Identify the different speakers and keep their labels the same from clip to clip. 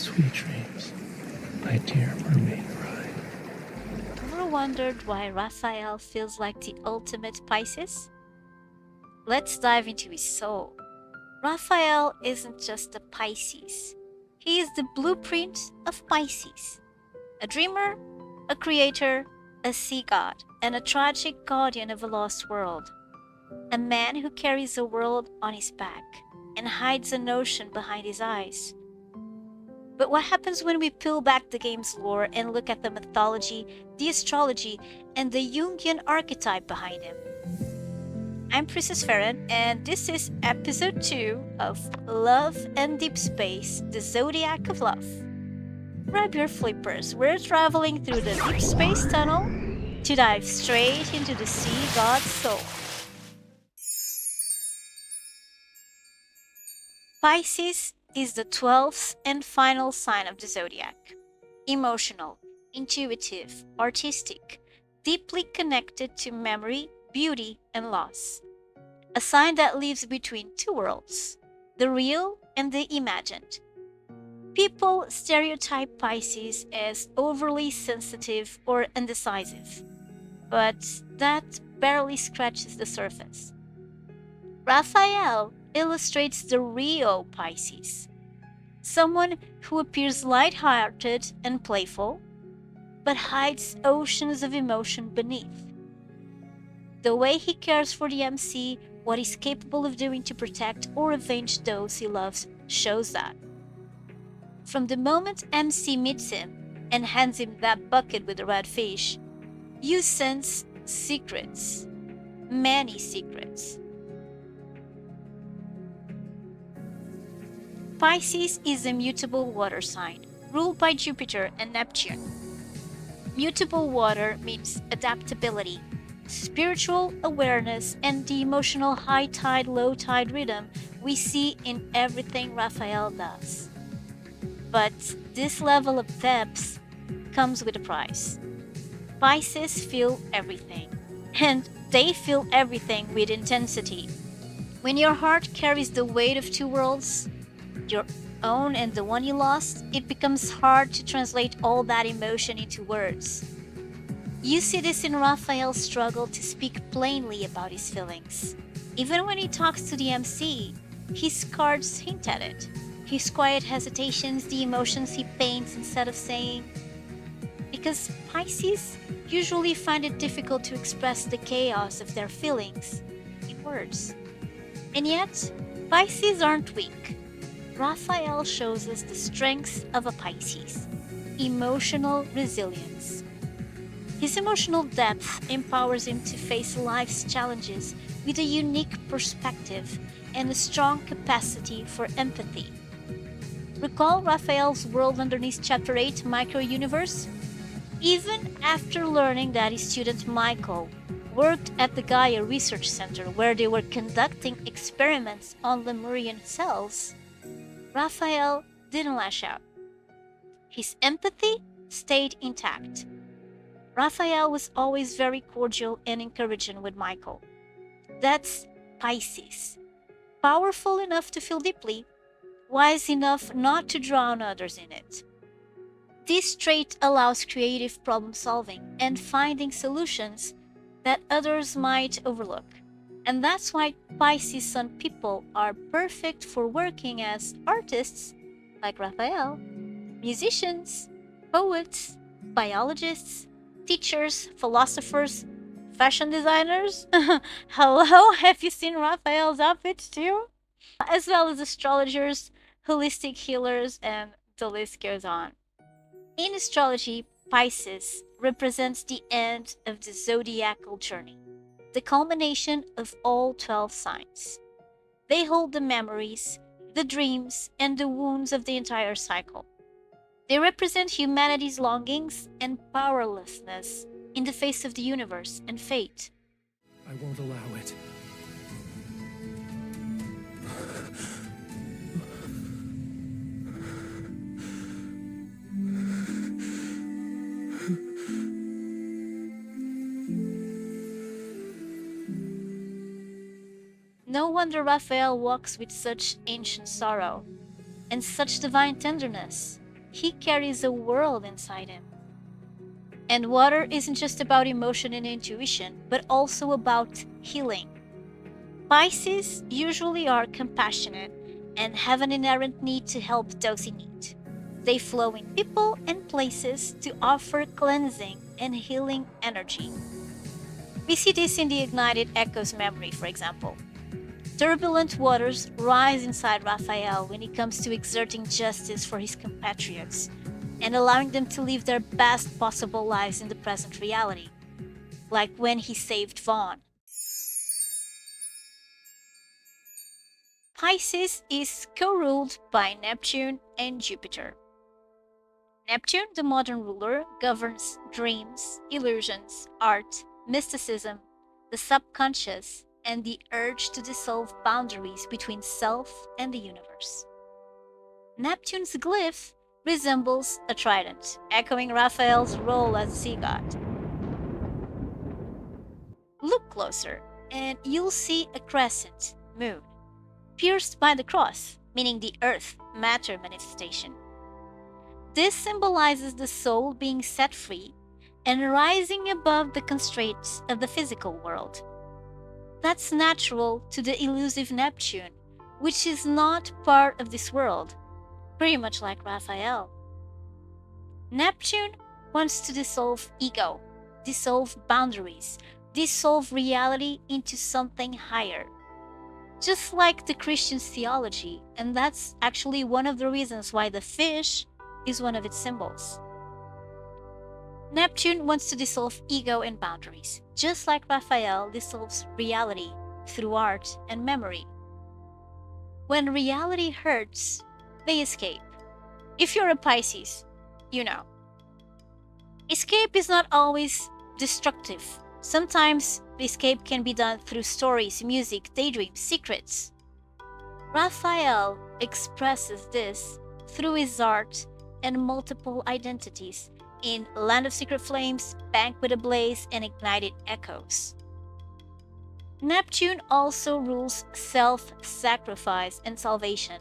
Speaker 1: Sweet dreams, my dear mermaid bride.
Speaker 2: Ever wondered why Raphael feels like the ultimate Pisces? Let's dive into his soul. Raphael isn't just a Pisces. He is the blueprint of Pisces. A dreamer, a creator, a sea god, and a tragic guardian of a lost world. A man who carries the world on his back and hides an ocean behind his eyes. But what happens when we peel back the game's lore and look at the mythology, the astrology, and the Jungian archetype behind him? I'm Princess Farron, and this is episode 2 of Love and Deepspace, the Zodiac of Love. Grab your flippers, we're traveling through the deep space tunnel to dive straight into the sea god's soul. Pisces is the 12th and final sign of the zodiac. Emotional, intuitive, artistic, deeply connected to memory, beauty, and loss. A sign that lives between two worlds, the real and the imagined. People stereotype Pisces as overly sensitive or indecisive, but that barely scratches the surface. Raphael illustrates the real Pisces, someone who appears light-hearted and playful, but hides oceans of emotion beneath. The way he cares for the MC, what he's capable of doing to protect or avenge those he loves, shows that. From the moment MC meets him and hands him that bucket with the red fish, you sense secrets, many secrets. Pisces is a mutable water sign, ruled by Jupiter and Neptune. Mutable water means adaptability, spiritual awareness, and the emotional high tide, low tide rhythm we see in everything Raphael does. But this level of depth comes with a price. Pisces feel everything, and they feel everything with intensity. When your heart carries the weight of two worlds, your own and the one you lost, it becomes hard to translate all that emotion into words. You see this in Raphael's struggle to speak plainly about his feelings. Even when he talks to the MC, his cards hint at it. His quiet hesitations, the emotions he paints instead of saying. Because Pisces usually find it difficult to express the chaos of their feelings in words. And yet, Pisces aren't weak. Raphael shows us the strengths of a Pisces, emotional resilience. His emotional depth empowers him to face life's challenges with a unique perspective and a strong capacity for empathy. Recall Raphael's world underneath Chapter 8 Micro-Universe? Even after learning that his student Michael worked at the Gaia Research Center where they were conducting experiments on Lemurian cells, Raphael didn't lash out. His empathy stayed intact. Raphael was always very cordial and encouraging with Michael. That's Pisces. Powerful enough to feel deeply, wise enough not to drown others in it. This trait allows creative problem solving and finding solutions that others might overlook. And that's why Pisces Sun people are perfect for working as artists like Raphael, musicians, poets, biologists, teachers, philosophers, fashion designers. Hello, have you seen Raphael's outfits too? As well as astrologers, holistic healers, and the list goes on. In astrology, Pisces represents the end of the zodiacal journey, the culmination of all 12 signs. They hold the memories, the dreams, and the wounds of the entire cycle. They represent humanity's longings and powerlessness in the face of the universe and fate.
Speaker 1: I won't allow it.
Speaker 2: No wonder Raphael walks with such ancient sorrow and such divine tenderness. he carries a world inside him. And water isn't just about emotion and intuition, but also about healing. Pisces usually are compassionate and have an inherent need to help those in need. They flow in people and places to offer cleansing and healing energy. We see this in the ignited echoes memory, for example. Turbulent waters rise inside Raphael when it comes to exerting justice for his compatriots and allowing them to live their best possible lives in the present reality, like when he saved Vaughn. Pisces is co-ruled by Neptune and Jupiter. Neptune, the modern ruler, governs dreams, illusions, art, mysticism, the subconscious, and the urge to dissolve boundaries between self and the universe. Neptune's glyph resembles a trident, echoing Raphael's role as a sea god. Look closer, and you'll see a crescent moon, pierced by the cross, meaning the earth matter manifestation. This symbolizes the soul being set free and rising above the constraints of the physical world. That's natural to the elusive Neptune, which is not part of this world, pretty much like Raphael. Neptune wants to dissolve ego, dissolve boundaries, dissolve reality into something higher. Just like the Christian theology, and that's actually one of the reasons why the fish is one of its symbols. Neptune wants to dissolve ego and boundaries, just like Raphael dissolves reality through art and memory. When reality hurts, they escape. If you're a Pisces, you know. Escape is not always destructive. Sometimes the escape can be done through stories, music, daydreams, secrets. Raphael expresses this through his art and multiple identities in Land of Secret Flames, Banquet Ablaze, and Ignited Echoes. Neptune also rules self-sacrifice and salvation.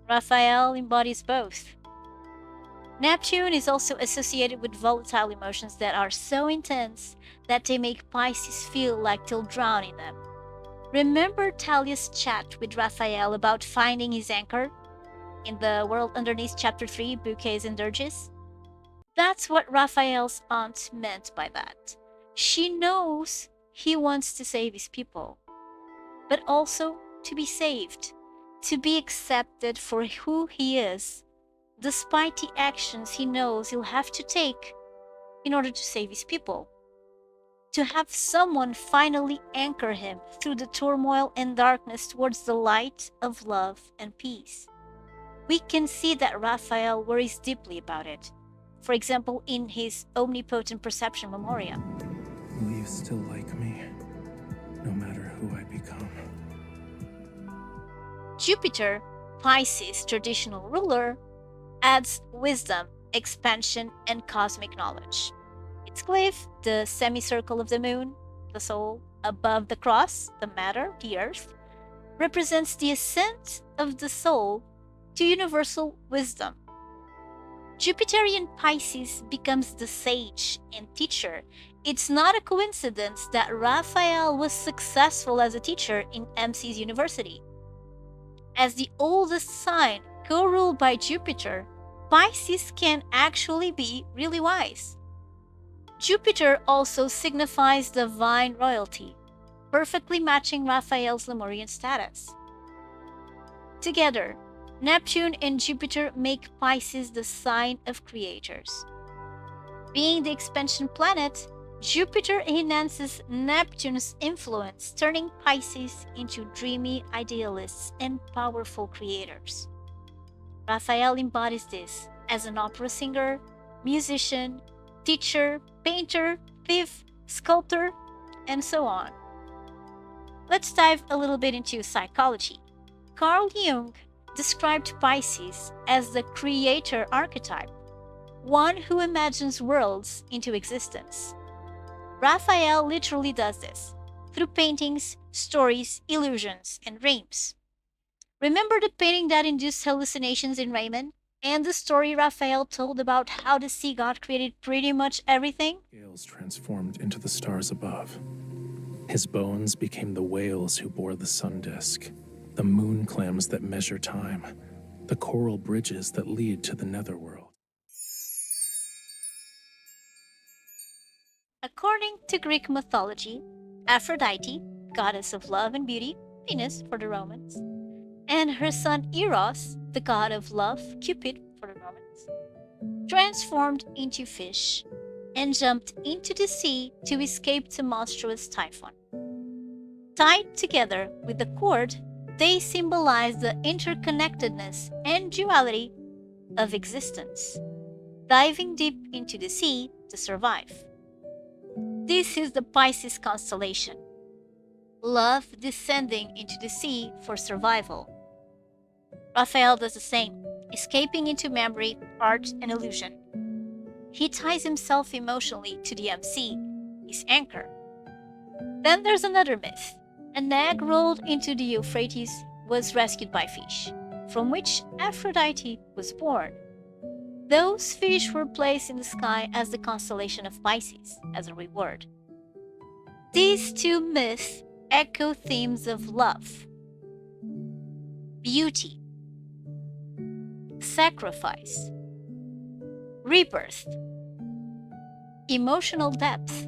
Speaker 2: Raphael embodies both. Neptune is also associated with volatile emotions that are so intense that they make Pisces feel like they'll drown in them. Remember Talia's chat with Raphael about finding his anchor in the World Underneath Chapter 3, Bouquets and Dirges? That's what Raphael's aunt meant by that. She knows he wants to save his people, but also to be saved, to be accepted for who he is, despite the actions he knows he'll have to take in order to save his people. To have someone finally anchor him through the turmoil and darkness towards the light of love and peace. We can see that Raphael worries deeply about it. For example, in his Omnipotent Perception Memoria.
Speaker 1: Will you still like me, no matter who I become?
Speaker 2: Jupiter, Pisces' traditional ruler, adds wisdom, expansion, and cosmic knowledge. Its glyph, the semicircle of the moon, the soul, above the cross, the matter, the earth, represents the ascent of the soul to universal wisdom. Jupiterian Pisces becomes the sage and teacher. It's not a coincidence that Raphael was successful as a teacher in MC's university. As the oldest sign co-ruled by Jupiter, Pisces can actually be really wise. Jupiter also signifies divine royalty, perfectly matching Raphael's Lemurian status. Together, Neptune and Jupiter make Pisces the sign of creators. Being the expansion planet, Jupiter enhances Neptune's influence, turning Pisces into dreamy idealists and powerful creators. Raphael embodies this as an opera singer, musician, teacher, painter, thief, sculptor, and so on. Let's dive a little bit into psychology. Carl Jung described Pisces as the creator archetype, one who imagines worlds into existence. Raphael literally does this through paintings, stories, illusions, and dreams. Remember the painting that induced hallucinations in Raymond And the story Raphael told about how the sea god created pretty much everything?
Speaker 1: Scales transformed into the stars above. His bones became the whales who bore the sun disk, the moon clams that measure time, the coral bridges that lead to the netherworld.
Speaker 2: According to Greek mythology, Aphrodite, goddess of love and beauty, Venus for the Romans, and her son Eros, the god of love, Cupid for the Romans, transformed into fish and jumped into the sea to escape the monstrous typhoon. Tied together with a cord, they symbolize the interconnectedness and duality of existence, diving deep into the sea to survive. This is the Pisces constellation. Love descending into the sea for survival. Raphael does the same, escaping into memory, art, and illusion. He ties himself emotionally to the MC, his anchor. Then there's another myth. An egg rolled into the Euphrates was rescued by fish, from which Aphrodite was born. Those fish were placed in the sky as the constellation of Pisces as a reward. These two myths echo themes of love, beauty, sacrifice, rebirth, emotional depth,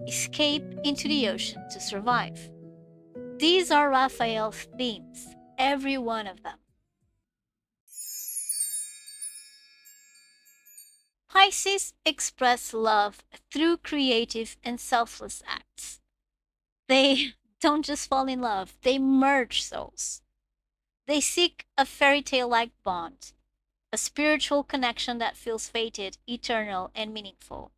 Speaker 2: escape into the ocean to survive. These are Raphael's themes, every one of them. Pisces express love through creative and selfless acts. They don't just fall in love, they merge souls. They seek a fairy tale-like bond, a spiritual connection that feels fated, eternal, and meaningful.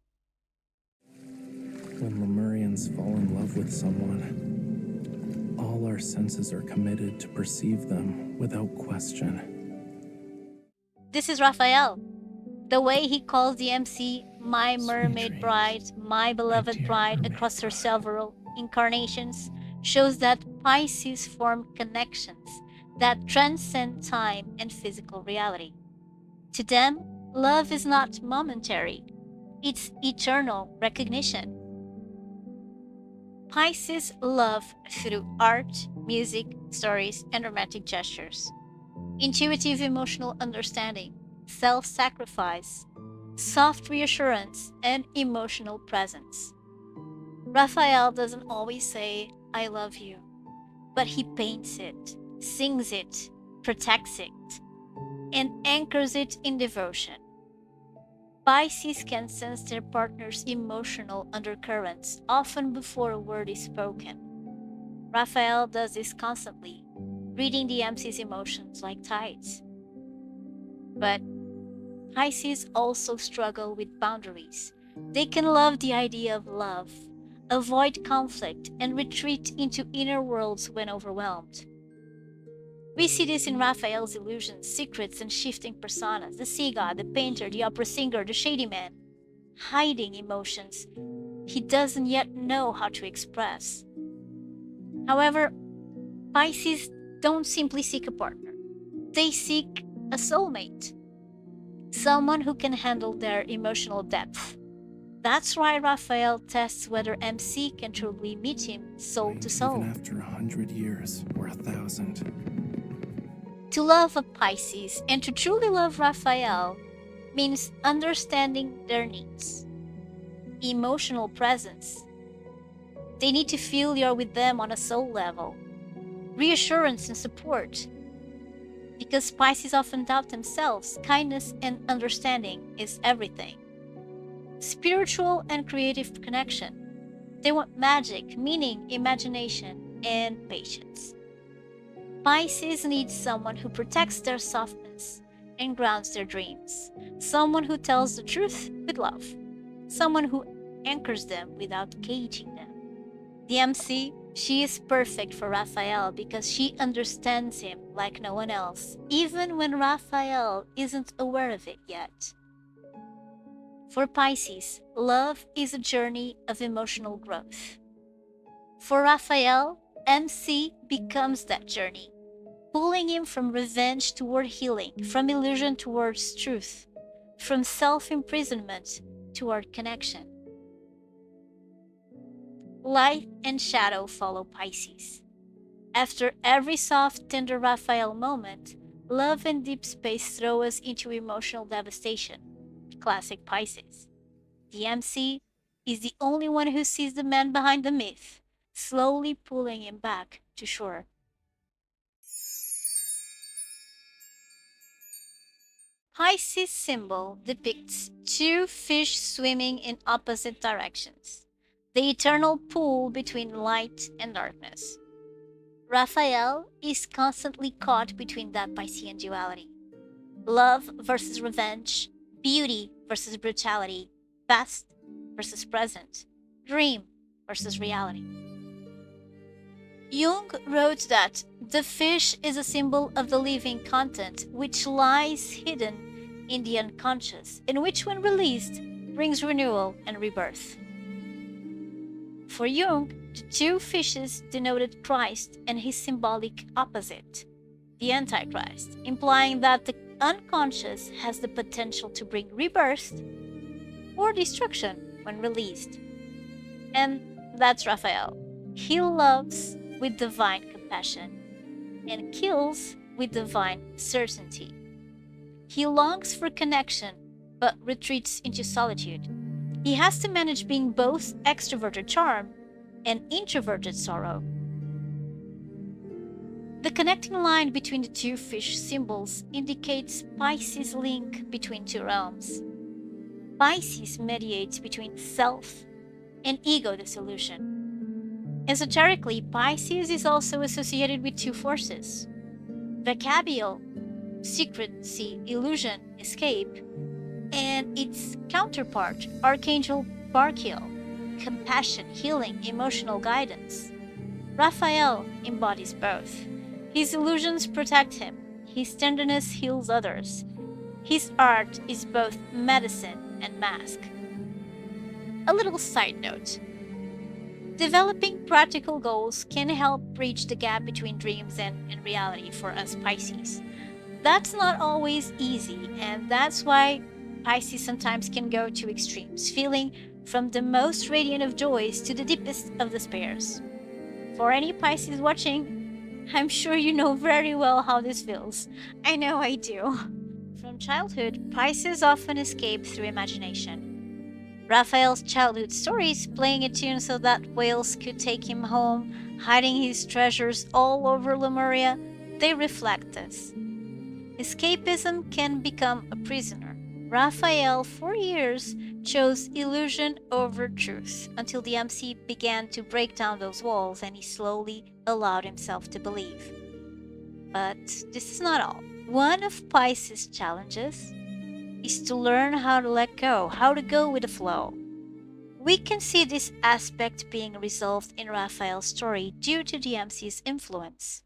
Speaker 1: When Lemurians fall in love with someone, all our senses are committed to perceive them without question.
Speaker 2: This is Raphael. The way he calls the MC my mermaid
Speaker 1: dreams,
Speaker 2: bride, my beloved
Speaker 1: dear
Speaker 2: bride
Speaker 1: mermaid
Speaker 2: across her
Speaker 1: bride.
Speaker 2: several incarnations shows that Pisces form connections that transcend time and physical reality. To them, love is not momentary, it's eternal recognition. Pisces love through art, music, stories, and romantic gestures. Intuitive emotional understanding, self-sacrifice, soft reassurance, and emotional presence. Raphael doesn't always say, I love you, but he paints it, sings it, protects it, and anchors it in devotion. Pisces can sense their partner's emotional undercurrents often before a word is spoken. Raphael does this constantly, reading the MC's emotions like tides. But Pisces also struggle with boundaries. They can love the idea of love, avoid conflict, and retreat into inner worlds when overwhelmed. We see this in Raphael's illusions, secrets, and shifting personas, the sea god, the painter, the opera singer, the shady man, hiding emotions he doesn't yet know how to express. However, Pisces don't simply seek a partner. They seek a soulmate, someone who can handle their emotional depth. That's why Raphael tests whether MC can truly meet him soul to soul.
Speaker 1: Even after 100 years or 1,000.
Speaker 2: To love a Pisces and to truly love Raphael means understanding their needs, emotional presence. They need to feel you're with them on a soul level, reassurance and support. Because Pisces often doubt themselves, kindness and understanding is everything. Spiritual and creative connection. They want magic, meaning, imagination, and patience. Pisces needs someone who protects their softness and grounds their dreams. Someone who tells the truth with love. Someone who anchors them without caging them. The MC, she is perfect for Raphael because she understands him like no one else, even when Raphael isn't aware of it yet. For Pisces, love is a journey of emotional growth. For Raphael, MC becomes that journey, pulling him from revenge toward healing, from illusion towards truth, from self-imprisonment toward connection. Light and shadow follow Pisces. After every soft, tender Raphael moment, love and deep space throw us into emotional devastation. Classic Pisces. The MC is the only one who sees the man behind the myth, slowly pulling him back to shore. Pisces symbol depicts two fish swimming in opposite directions, the eternal pool between light and darkness. Raphael is constantly caught between that Piscean duality. Love versus revenge, beauty versus brutality, past versus present, dream versus reality. Jung wrote that the fish is a symbol of the living content which lies hidden in the unconscious, and which, when released, brings renewal and rebirth. For Jung, the two fishes denoted Christ and his symbolic opposite, the Antichrist, implying that the unconscious has the potential to bring rebirth or destruction when released. And that's Raphael. He loves with divine compassion and kills with divine certainty. He longs for connection but retreats into solitude. He has to manage being both extroverted charm and introverted sorrow. The connecting line between the two fish symbols indicates Pisces' link between two realms. Pisces mediates between self and ego dissolution. Esoterically, Pisces is also associated with two forces: vacabile, secrecy, illusion, escape, and its counterpart, Archangel Barkiel, compassion, healing, emotional guidance. Raphael embodies both. His illusions protect him, his tenderness heals others. His art is both medicine and mask. A little side note. Developing practical goals can help bridge the gap between dreams and reality for us Pisces. That's not always easy, and that's why Pisces sometimes can go to extremes, feeling from the most radiant of joys to the deepest of despairs. For any Pisces watching, I'm sure you know very well how this feels. I know I do. From childhood, Pisces often escape through imagination. Raphael's childhood stories, playing a tune so that whales could take him home, hiding his treasures all over Lemuria, they reflect this. Escapism can become a prisoner. Raphael, for years, chose illusion over truth until the MC began to break down those walls and he slowly allowed himself to believe. But this is not all. One of Pisces' challenges is to learn how to let go, how to go with the flow. We can see this aspect being resolved in Raphael's story due to the MC's influence.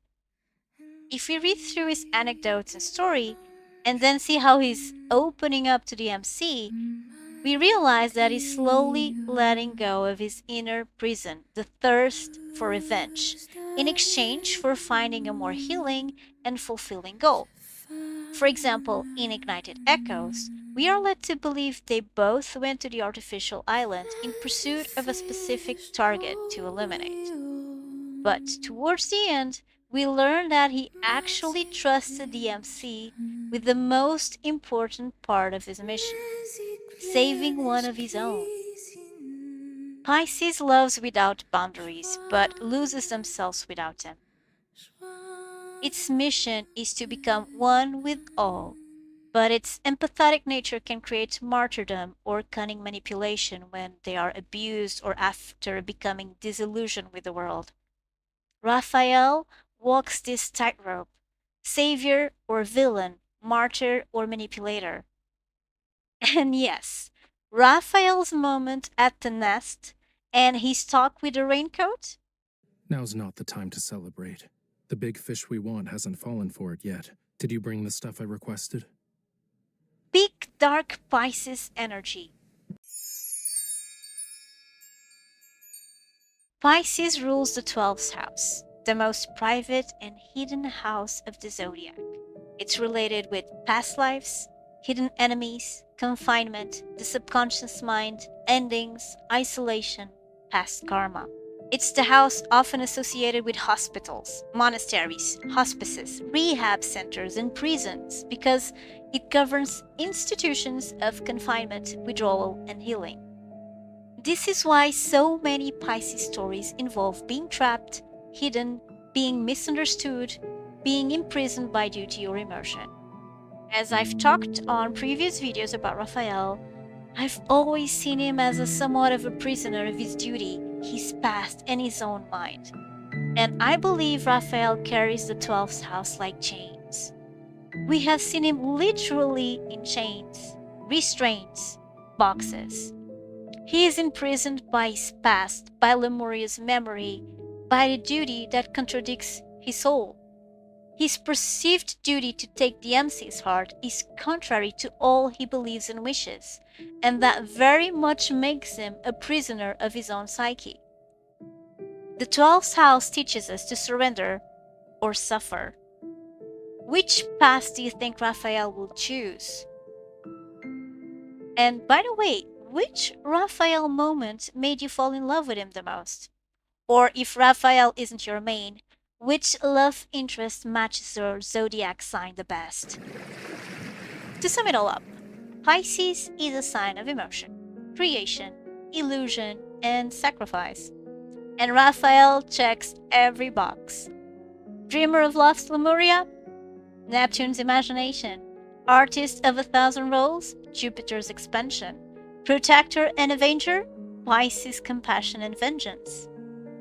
Speaker 2: If we read through his anecdotes and story, and then see how he's opening up to the MC, we realize that he's slowly letting go of his inner prison, the thirst for revenge, in exchange for finding a more healing and fulfilling goal. For example, in Ignited Echoes, we are led to believe they both went to the artificial island in pursuit of a specific target to eliminate. But towards the end, we learn that he actually trusted the MC with the most important part of his mission, saving one of his own. Pisces loves without boundaries, but loses themselves without them. Its mission is to become one with all, but its empathetic nature can create martyrdom or cunning manipulation when they are abused or after becoming disillusioned with the world. Raphael walks this tightrope, savior or villain, martyr or manipulator. And yes, Raphael's moment at the nest and his talk with the raincoat?
Speaker 1: Now's not the time to celebrate. The big fish we want hasn't fallen for it yet. Did you bring the stuff I requested?
Speaker 2: Big dark Pisces energy. Pisces rules the 12th house. the most private and hidden house of the zodiac. It's related with past lives, hidden enemies, confinement, the subconscious mind, endings, isolation, past karma. It's the house often associated with hospitals, monasteries, hospices, rehab centers, and prisons because it governs institutions of confinement, withdrawal, and healing. This is why so many Pisces stories involve being trapped, hidden, being misunderstood, being imprisoned by duty or emotion. As I've talked on previous videos about Raphael, I've always seen him as a somewhat of a prisoner of his duty, his past, and his own mind. And I believe Raphael carries the 12th house like chains. We have seen him literally in chains, restraints, boxes. He is imprisoned by his past, by Lemuria's memory, by the duty that contradicts his soul. His perceived duty to take the emcee's heart is contrary to all he believes and wishes, and that very much makes him a prisoner of his own psyche. The 12th house teaches us to surrender or suffer. Which path do you think Raphael will choose? And by the way, which Raphael moment made you fall in love with him the most? Or if Raphael isn't your main, which love interest matches your zodiac sign the best? To sum it all up, Pisces is a sign of emotion, creation, illusion, and sacrifice. And Raphael checks every box. Dreamer of love's Lemuria? Neptune's imagination. Artist of 1,000 roles? Jupiter's expansion. Protector and avenger? Pisces' compassion and vengeance.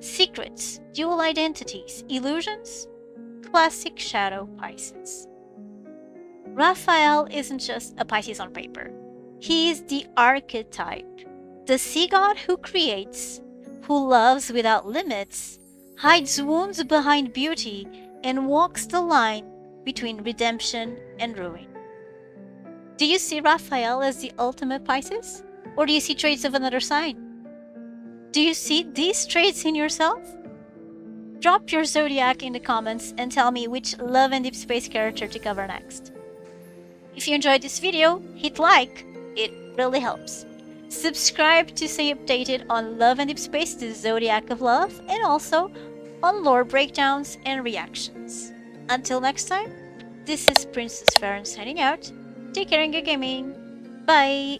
Speaker 2: Secrets, dual identities, illusions? Classic shadow Pisces. Raphael isn't just a Pisces on paper. He is the archetype, the sea god who creates, who loves without limits, hides wounds behind beauty, and walks the line between redemption and ruin. Do you see Raphael as the ultimate Pisces? Or do you see traits of another sign? Do you see these traits in yourself? Drop your zodiac in the comments and tell me which Love and Deepspace character to cover next. If you enjoyed this video, hit like, it really helps. Subscribe to stay updated on Love and Deepspace, the Zodiac of Love, and also on lore breakdowns and reactions. Until next time, this is Princess Farron signing out. Take care and good gaming. Bye!